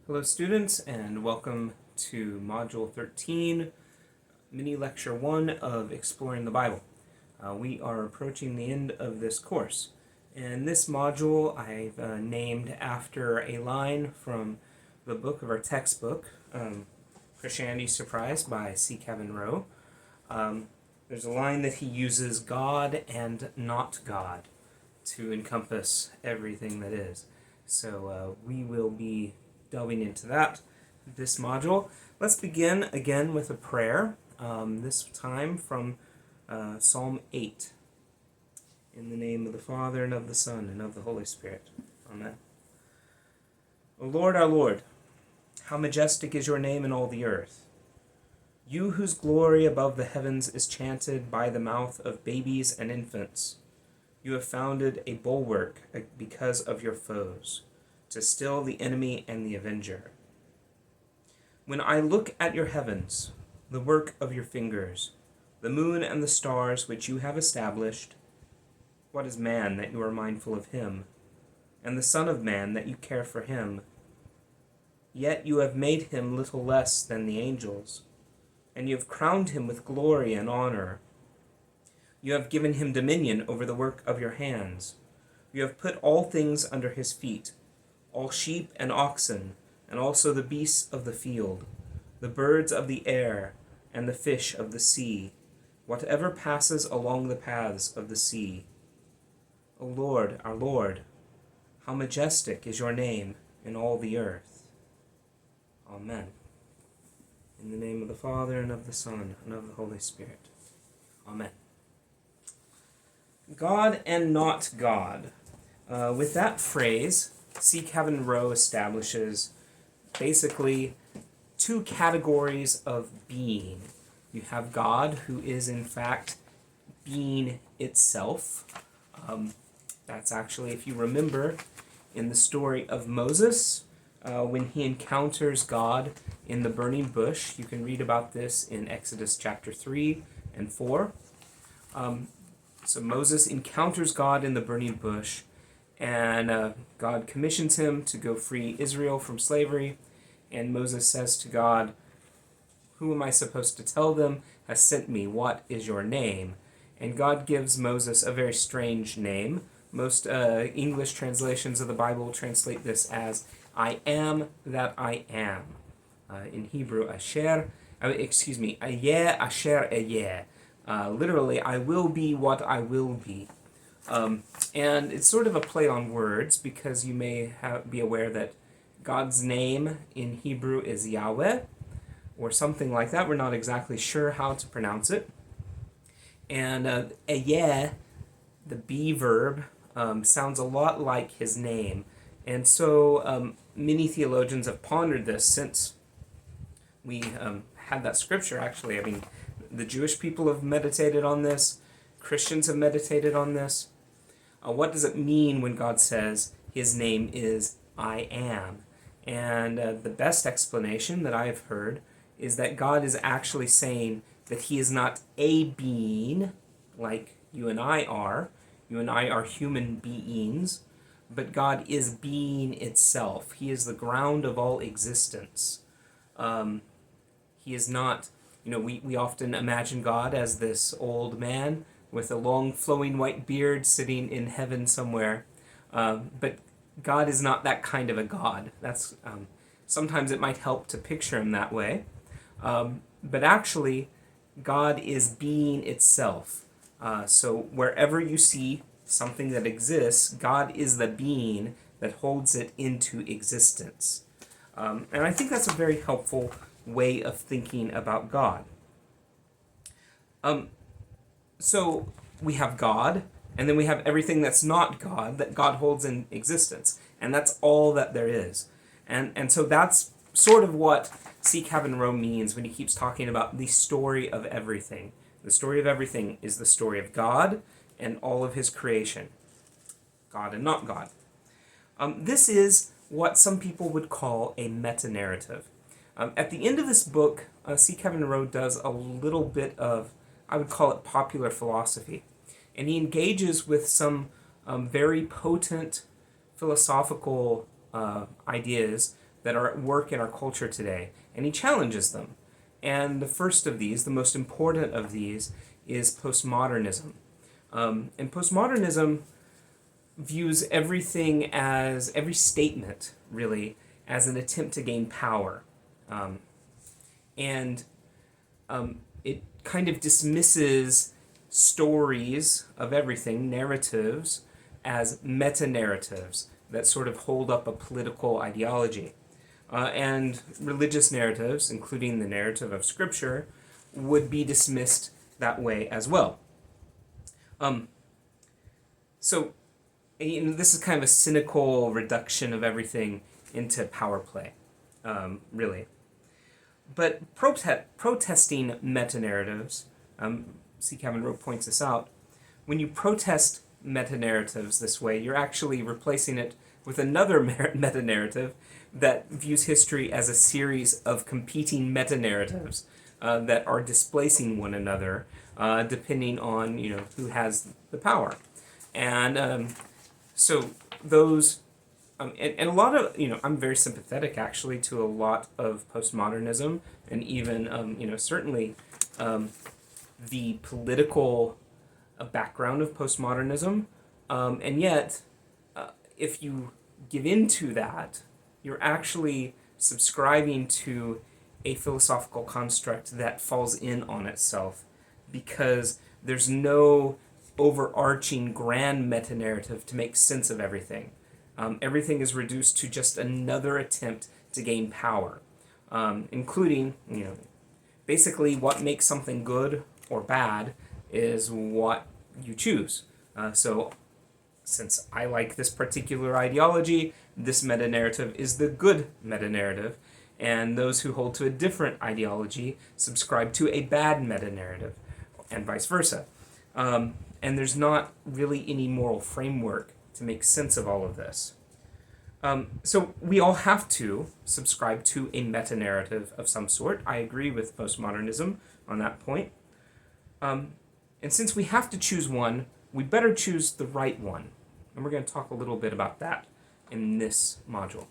Hello students and welcome to Module 13, Mini Lecture 1 of Exploring the Bible. We are approaching the end of this course. And this module I've named after a line from the book of our textbook, Christianity Surprised by C. Kevin Rowe. There's a line that he uses God and not God to encompass everything that is. So we will be delving into that this module. Let's begin again with a prayer, this time from Psalm 8. In the name of the Father, and of the Son, and of the Holy Spirit. Amen. O Lord, our Lord, how majestic is your name in all the earth. You whose glory above the heavens is chanted by the mouth of babies and infants. You have founded a bulwark because of your foes, to still the enemy and the avenger. When I look at your heavens, the work of your fingers, the moon and the stars which you have established, what is man that you are mindful of him, and the Son of Man that you care for him? Yet you have made him little less than the angels, and you have crowned him with glory and honor. You have given him dominion over the work of your hands. You have put all things under his feet, all sheep and oxen, and also the beasts of the field, the birds of the air, and the fish of the sea, whatever passes along the paths of the sea. O Lord, our Lord, how majestic is your name in all the earth. Amen. In the name of the Father, and of the Son, and of the Holy Spirit. Amen. God and not God. With that phrase, C. Kevin Rowe establishes basically two categories of being. You have God, who is in fact being itself. That's actually, if you remember, in the story of Moses, when he encounters God in the burning bush. You can read about this in Exodus chapter 3 and 4. So Moses encounters God in the burning bush, and God commissions him to go free Israel from slavery. And Moses says to God, "Who am I supposed to tell them has sent me? What is your name?" And God gives Moses a very strange name. Most English translations of the Bible translate this as, "I am that I am." In Hebrew, Ayeh Asher Eyeh. Literally, I will be what I will be. And it's sort of a play on words, because you may be aware that God's name in Hebrew is Yahweh, or something like that. We're not exactly sure how to pronounce it. And Eyeh, the be verb, sounds a lot like his name. And so many theologians have pondered this since we had that scripture, actually. I mean, the Jewish people have meditated on this. Christians have meditated on this. What does it mean when God says his name is I am? And the best explanation that I have heard is that God is actually saying that he is not a being like you and I are. You and I are human beings, but God is being itself. He is the ground of all existence. He is not, we often imagine God as this old man with a long flowing white beard sitting in heaven somewhere. But God is not that kind of a God. That's sometimes it might help to picture him that way. But actually, God is being itself. So wherever you see something that exists, God is the being that holds it into existence. And I think that's a very helpful way of thinking about God. So we have God, and then we have everything that's not God, that God holds in existence. And that's all that there is. And so that's sort of what C. Kevin Rowe means when he keeps talking about the story of everything. The story of everything is the story of God and all of his creation. God and not God. This is what some people would call a meta-narrative. At the end of this book, C. Kevin Rowe does a little bit of, I would call it popular philosophy. And he engages with some very potent philosophical ideas that are at work in our culture today, and he challenges them. And the first of these, the most important of these, is postmodernism. And postmodernism views everything as, every statement really, as an attempt to gain power. And it kind of dismisses stories of everything, narratives, as meta-narratives that sort of hold up a political ideology. And religious narratives, including the narrative of Scripture, would be dismissed that way as well. So, this is kind of a cynical reduction of everything into power play, really. But protesting meta-narratives, C. Kevin Rowe points this out, when you protest meta-narratives this way, you're actually replacing it with another meta-narrative that views history as a series of competing meta-narratives that are displacing one another depending on who has the power. And so those, and a lot of, I'm very sympathetic actually to a lot of postmodernism and even, certainly the political background of postmodernism. And yet, if you give into that, you're actually subscribing to a philosophical construct that falls in on itself because there's no overarching grand meta-narrative to make sense of everything. Everything is reduced to just another attempt to gain power, including, basically what makes something good or bad is what you choose. So since I like this particular ideology, this meta-narrative is the good meta-narrative, and those who hold to a different ideology subscribe to a bad meta-narrative, and vice versa. And there's not really any moral framework to make sense of all of this. So we all have to subscribe to a meta-narrative of some sort. I agree with postmodernism on that point. And since we have to choose one, we better choose the right one. And we're going to talk a little bit about that in this module.